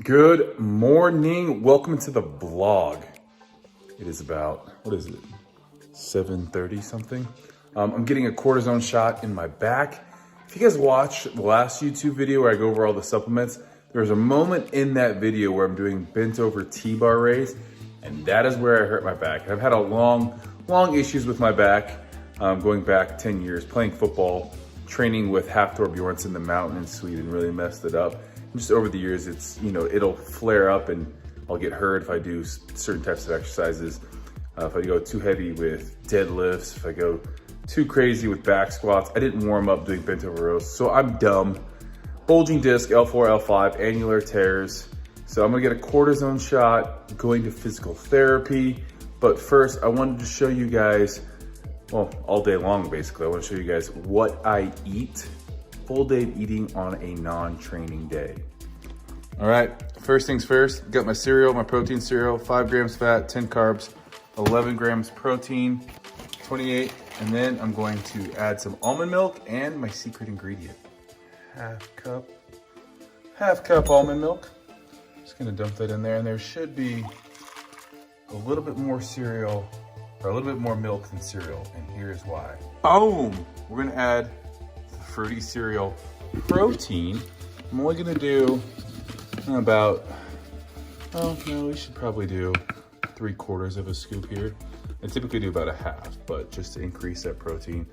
Good morning. Welcome to the vlog. It is about, what is it? 7:30 something. I'm getting a cortisone shot in my back. If you guys watched the last YouTube video where I go over all the supplements, there's a moment in that video where I'm doing bent over T-bar raise, and that is where I hurt my back. I've had a long issues with my back, going back 10 years, playing football, training with Hafthor Bjornsson, the mountain in Sweden, really messed it up. And just over the years, it's, it'll flare up and I'll get hurt if I do certain types of exercises. If I go too heavy with deadlifts, if I go too crazy with back squats. I didn't warm up doing bent over rows, so I'm dumb. Bulging disc, L4, L5, annular tears. So I'm gonna get a cortisone shot, going to physical therapy. But first, I wanted to show you guys, well, all day long basically, I wanna show you guys what I eat, full day of eating on a non-training day. All right, first things first, got my cereal, my protein cereal, 5 grams fat, 10 carbs, 11 grams protein, 28, and then I'm going to add some almond milk and my secret ingredient. Half cup almond milk. Just gonna dump that in there, and there should be a little bit more cereal, or a little bit more milk than cereal, and here's why. Boom! We're gonna add the fruity cereal protein. I'm only gonna do about, oh no, we should probably do 3/4 of a scoop here. I typically do about a half, but just to increase that protein.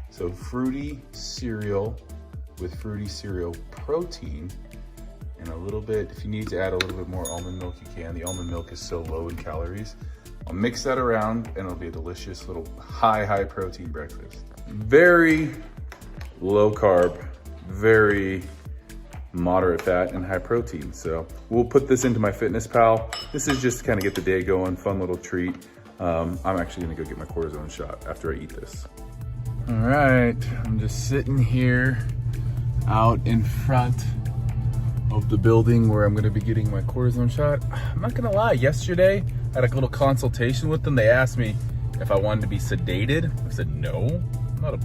So fruity cereal with fruity cereal protein, and a little bit, if you need to add a little bit more almond milk, you can. The almond milk is so low in calories. I'll mix that around and it'll be a delicious little high protein breakfast. Very low carb, very moderate fat and high protein. So we'll put this into MyFitnessPal. This is just to kind of get the day going, fun little treat. I'm actually gonna go get my cortisone shot after I eat this. All right, I'm just sitting here out in front of the building where I'm gonna be getting my cortisone shot. I'm not gonna lie, yesterday I had a little consultation with them. They asked me if I wanted to be sedated. I said, no, I'm not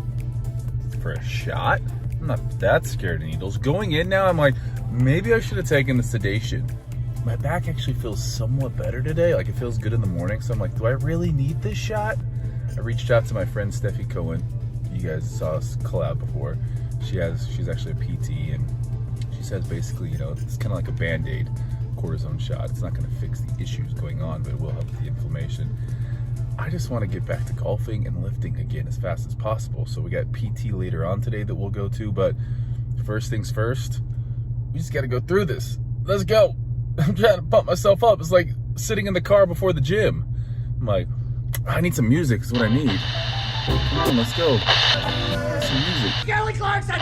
for a shot. I'm not that scared of needles. Going in now, I'm like, maybe I should have taken the sedation. My back actually feels somewhat better today. Like, it feels good in the morning. So I'm like, do I really need this shot? I reached out to my friend Steffi Cohen. You guys saw us collab before. She's actually a PT, and she says basically, it's kind of like a Band-Aid cortisone shot. It's not going to fix the issues going on, but it will help with the inflammation. I just want to get back to golfing and lifting again as fast as possible. So we got PT later on today that we'll go to, but first things first, we just got to go through this. Let's go. I'm trying to pump myself up. It's like sitting in the car before the gym. I'm like, I need some music is what I need. Come on, let's go. Some music. Kelly Clarkson!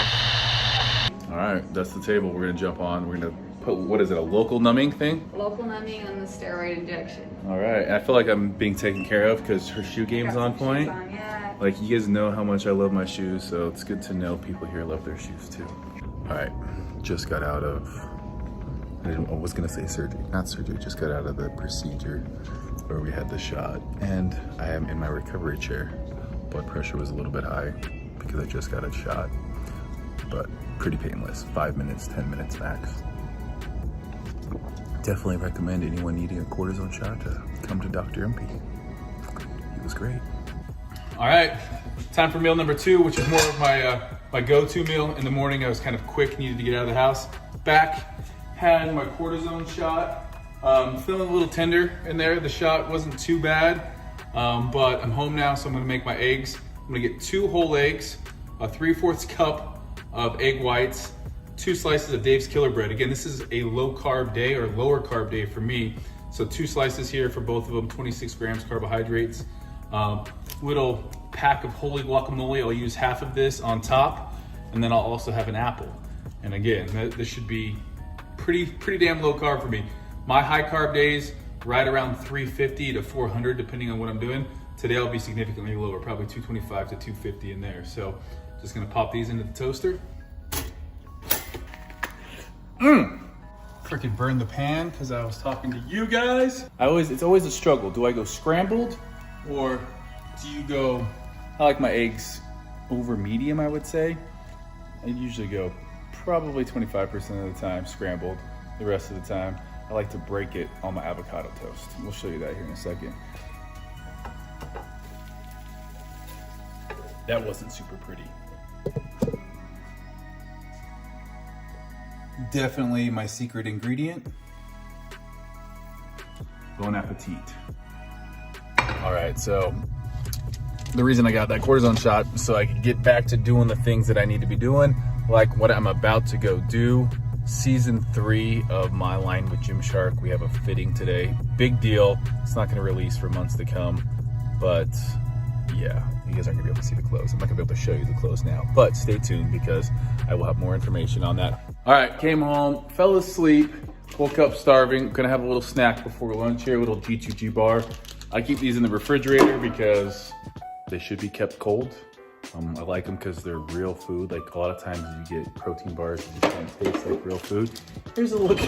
All right, that's the table we're gonna jump on. We're gonna put, what is it, a local numbing thing? Local numbing and the steroid injection. All right, and I feel like I'm being taken care of because her shoe game's on point. Yeah. Like, you guys know how much I love my shoes, so it's good to know people here love their shoes too. All right, just got out of, I was gonna say surgery, not surgery, just got out of the procedure where we had the shot, and I am in my recovery chair. Blood pressure was a little bit high because I just got a shot, but pretty painless, 5 minutes, 10 minutes max. Definitely recommend anyone needing a cortisone shot to come to Dr. MP. He was great. All right, time for meal number 2, which is more of my go-to meal in the morning. I was kind of quick, needed to get out of the house. Back, had my cortisone shot. Feeling a little tender in there. The shot wasn't too bad, but I'm home now, so I'm gonna make my eggs. I'm gonna get 2 whole eggs, a 3/4 cup of egg whites, 2 slices of Dave's Killer Bread. Again, this is a low carb day or lower carb day for me. So 2 slices here for both of them, 26 grams carbohydrates. Little pack of holy guacamole. I'll use half of this on top, and then I'll also have an apple. And again, this should be pretty damn low carb for me. My high carb days, right around 350 to 400, depending on what I'm doing. Today I'll be significantly lower, probably 225 to 250 in there. So just gonna pop these into the toaster. Freaking burned the pan because I was talking to you guys. It's always a struggle. Do I go scrambled or do you go, I like my eggs over medium, I would say. I usually go probably 25% of the time scrambled, the rest of the time I like to break it on my avocado toast. We'll show you that here in a second. That wasn't super pretty. Definitely my secret ingredient. Bon appetit. All right, so the reason I got that cortisone shot is so I could get back to doing the things that I need to be doing, like what I'm about to go do. Season 3 of My Line with Gymshark. We have a fitting today. Big deal. It's not gonna release for months to come, but yeah, you guys aren't gonna be able to see the clothes. I'm not gonna be able to show you the clothes now, but stay tuned because I will have more information on that. All right, came home, fell asleep, woke up starving. Gonna have a little snack before lunch here, a little G2G bar. I keep these in the refrigerator because they should be kept cold. I like them because they're real food. Like a lot of times you get protein bars that just don't taste like real food. Here's a look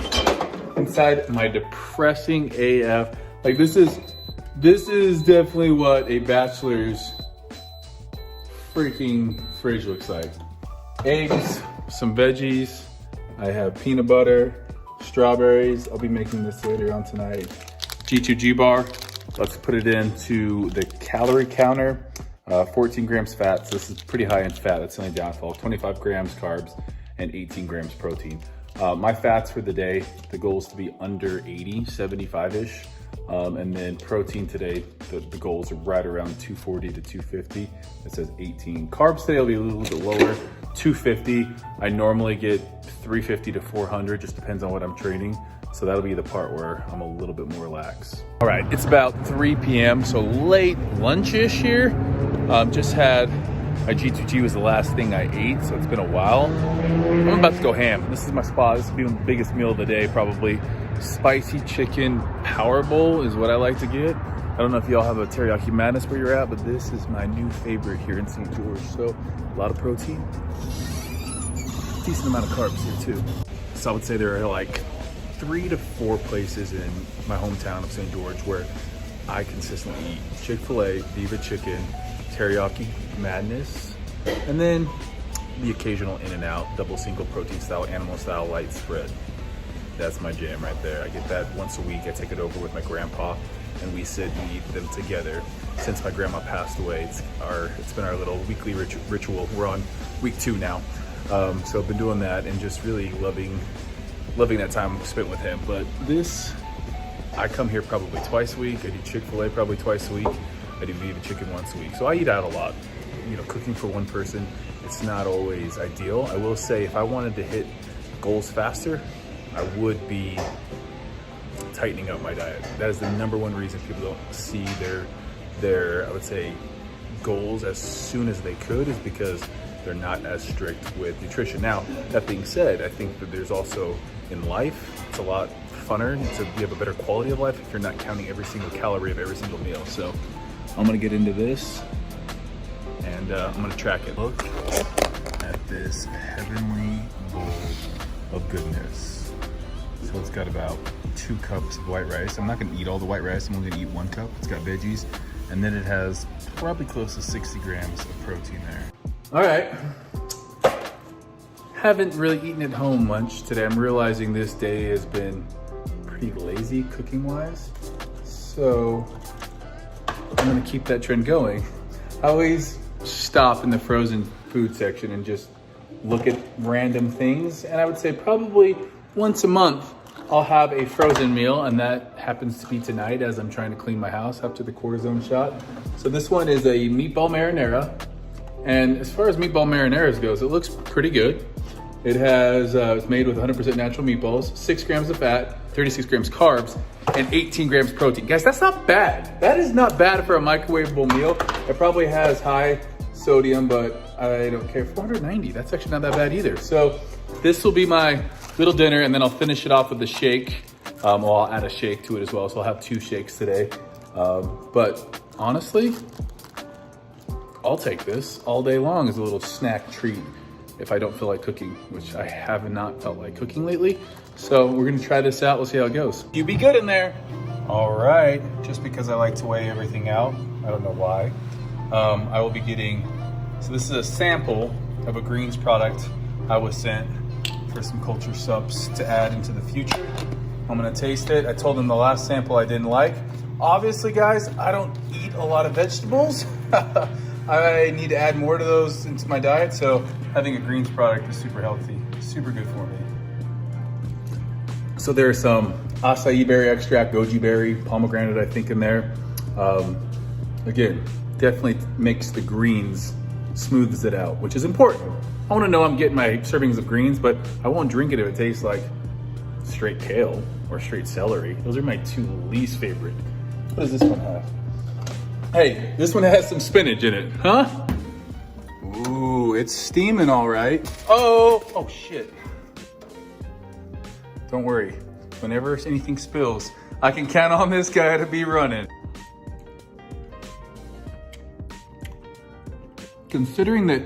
inside my depressing AF. Like this is definitely what a bachelor's freaking fridge looks like. Eggs, some veggies. I have peanut butter, strawberries. I'll be making this later on tonight. G2G bar. Let's put it into the calorie counter. 14 grams fat, so this is pretty high in fat. That's the only downfall. 25 grams carbs and 18 grams protein. My fats for the day, the goal is to be under 80, 75-ish. And then protein today, the goals are right around 240 to 250. It says 18. Carbs today will be a little bit lower, 250. I normally get 350 to 400, just depends on what I'm training. So that'll be the part where I'm a little bit more lax. All right, it's about 3 p.m., so late lunch-ish here. Just had my G2G was the last thing I ate, so it's been a while. I'm about to go ham. This is my spot. This will be the biggest meal of the day, probably. Spicy chicken power bowl is what I like to get. I don't know if y'all have a Teriyaki Madness where you're at, but this is my new favorite here in St. George. So a lot of protein, decent amount of carbs here too. So I would say there are like 3 to 4 places in my hometown of St. George where I consistently eat Chick-fil-A, Viva Chicken, Teriyaki Madness, and then the occasional In-N-Out, double single protein style, animal style light spread. That's my jam right there. I get that once a week. I take it over with my grandpa and we sit and eat them together. Since my grandma passed away, it's been our little weekly ritual. We're on week 2 now. So I've been doing that and just really loving that time spent with him. But this, I come here probably twice a week. I do Chick-fil-A probably twice a week. I do Viva Chicken once a week. So I eat out a lot. You know, cooking for one person, it's not always ideal. I will say if I wanted to hit goals faster, I would be tightening up my diet. That is the #1 reason people don't see their I would say goals as soon as they could, is because they're not as strict with nutrition. Now, that being said, I think that there's also in life, it's a lot funner. You have a better quality of life if you're not counting every single calorie of every single meal. So I'm gonna get into this and I'm gonna track it. Look at this heavenly bowl of goodness. So it's got about 2 cups of white rice. I'm not gonna eat all the white rice, I'm only gonna eat 1 cup. It's got veggies, and then it has probably close to 60 grams of protein there. All right, haven't really eaten at home much today. I'm realizing this day has been pretty lazy cooking wise. So I'm gonna keep that trend going. I always stop in the frozen food section and just look at random things. And I would say probably once a month, I'll have a frozen meal, and that happens to be tonight as I'm trying to clean my house after the cortisone shot. So this one is a meatball marinara. And as far as meatball marinaras goes, it looks pretty good. It has, it's made with 100% natural meatballs, 6 grams of fat, 36 grams carbs, and 18 grams protein. Guys, that's not bad. That is not bad for a microwavable meal. It probably has high sodium, but I don't care. 490, that's actually not that bad either. So this will be my little dinner, and then I'll finish it off with the shake. Well, I'll add a shake to it as well, so I'll have 2 shakes today. But honestly, I'll take this all day long as a little snack treat if I don't feel like cooking, which I have not felt like cooking lately. So we're gonna try this out, we'll see how it goes. You be good in there. All right, just because I like to weigh everything out, I don't know why. I will be getting, so this is a sample of a greens product I was sent for some culture subs to add into the future. I'm gonna taste it. I told them the last sample I didn't like. Obviously, guys, I don't eat a lot of vegetables. I need to add more to those into my diet, so having a greens product is super healthy, super good for me. So there's some acai berry extract, goji berry, pomegranate, I think, in there. Again, definitely makes the greens, smooths it out, which is important. I wanna know I'm getting my servings of greens, but I won't drink it if it tastes like straight kale or straight celery. Those are my two least favorite. What does this one have? Hey, this one has some spinach in it, huh? Ooh, it's steaming all right. Oh shit. Don't worry, whenever anything spills, I can count on this guy to be running. Considering that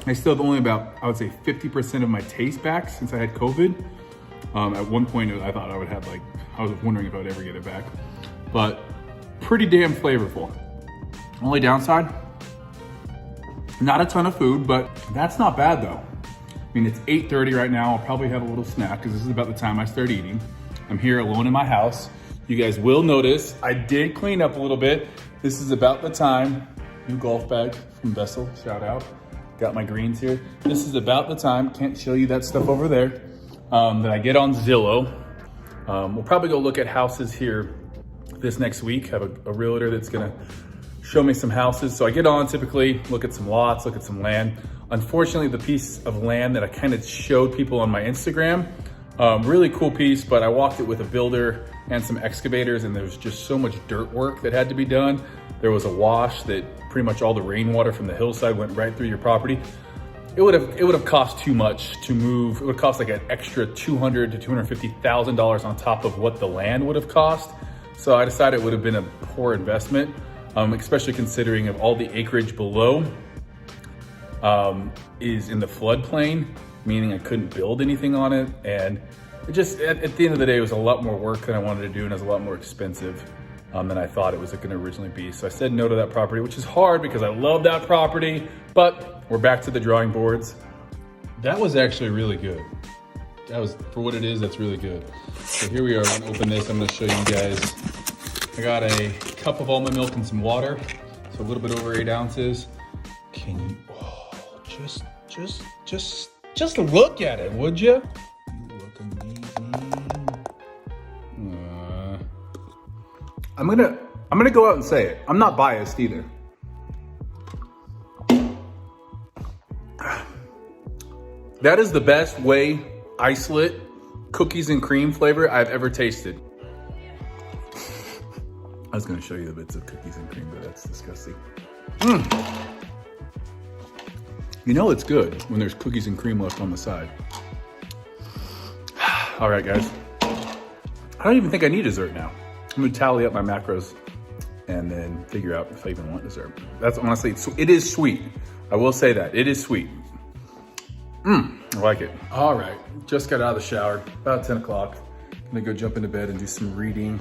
I still have only about, I would say 50% of my taste back since I had COVID. At one point I thought I would have I was wondering if I would ever get it back, but pretty damn flavorful. Only downside, not a ton of food, but that's not bad though. I mean, it's 8:30 right now. I'll probably have a little snack because this is about the time I start eating. I'm here alone in my house. You guys will notice I did clean up a little bit. This is about the time. New golf bag from Vessel, shout out. Got my greens here. This is about the time, can't show you that stuff over there, that I get on Zillow. We'll probably go look at houses here this next week. Have a realtor that's gonna show me some houses. So I get on typically, look at some lots, look at some land. Unfortunately, the piece of land that I kind of showed people on my Instagram, really cool piece, but I walked it with a builder and some excavators, and there's just so much dirt work that had to be done. There was a wash that pretty much all the rainwater from the hillside went right through your property. It would have cost too much to move. It would cost like an extra $200,000 to $250,000 on top of what the land would have cost. So I decided it would have been a poor investment, especially considering of all the acreage below is in the floodplain, meaning I couldn't build anything on it. And it just, at the end of the day, it was a lot more work than I wanted to do, and it was a lot more expensive than I thought it was going to originally be. So I said no to that property, which is hard because I love that property, but we're back to the drawing boards. That was actually really good. That was, for what it is, that's really good. So here we are, I'm gonna open this, I'm gonna show you guys. I got a cup of almond milk and some water, so a little bit over 8 ounces. Can you, oh, just look at it, would you? You look amazing. I'm gonna go out and say it. I'm not biased either. That is the best whey isolate cookies and cream flavor I've ever tasted. I was gonna show you the bits of cookies and cream, but that's disgusting. You know it's good when there's cookies and cream left on the side. All right, guys. I don't even think I need dessert now. I'm gonna tally up my macros and then figure out if I even want dessert. That's honestly, it is sweet. I will say that, it is sweet. I like it. All right, just got out of the shower, about 10 o'clock. Gonna go jump into bed and do some reading.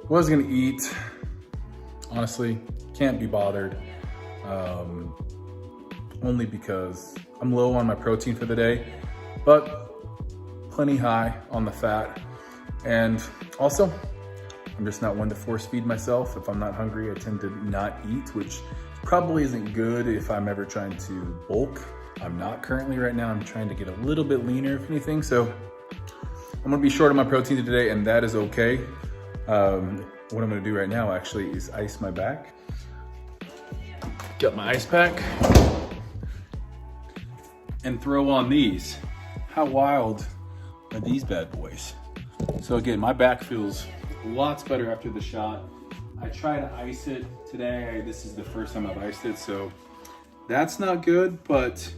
Was gonna eat, honestly, can't be bothered. Only because I'm low on my protein for the day, but plenty high on the fat. And also, I'm just not one to force feed myself. If I'm not hungry, I tend to not eat, which probably isn't good if I'm ever trying to bulk. I'm not currently right now. I'm trying to get a little bit leaner, if anything. So I'm gonna be short on my protein today, and that is okay. What I'm gonna do right now actually is ice my back. Got my ice pack and throw on these. How wild are these bad boys? So again, my back feels lots better after the shot. I try to ice it today. This is the first time I've iced it, so that's not good, but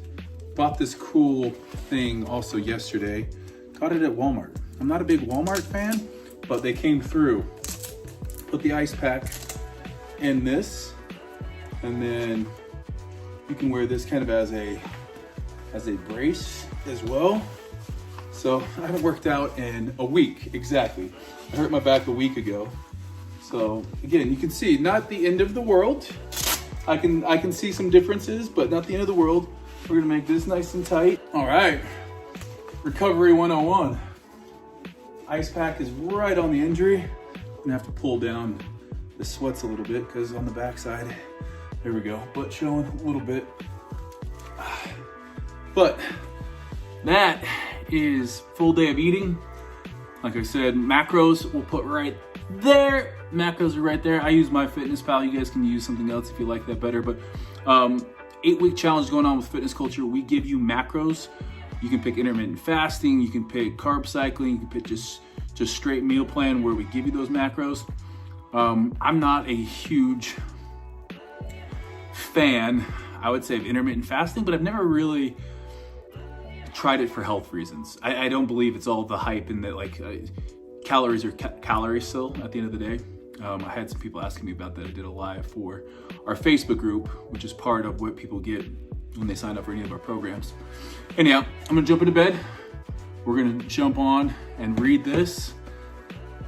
bought this cool thing also yesterday. Got it at Walmart. I'm not a big Walmart fan, but they came through. Put the ice pack in this, and then you can wear this kind of as a brace as well. So I haven't worked out in a week, exactly. I hurt my back a week ago. So again, you can see, not the end of the world. I can see some differences, but not the end of the world. We're gonna make this nice and tight. All right, recovery 101. ice pack is right on the injury. I'm gonna have to pull down the sweats a little bit because on the backside, there we go, butt showing a little bit. But that is full day of eating. Like I said, macros we'll put right there. Macros are right there. I use MyFitnessPal. You guys can use something else if you like that better. But 8-week challenge going on with Fitness Culture. We give you macros. You can pick intermittent fasting. You can pick carb cycling. You can pick just straight meal plan where we give you those macros. I'm not a huge fan, I would say, of intermittent fasting, but I've never really tried it for health reasons. I don't believe it's all the hype and that like calories are calories still at the end of the day. I had some people asking me about that. I did a live for our Facebook group, which is part of what people get when they sign up for any of our programs. Anyhow, I'm gonna jump into bed. We're gonna jump on and read this,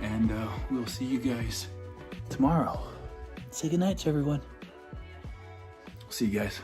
and we'll see you guys tomorrow. Say goodnight to everyone. See you guys.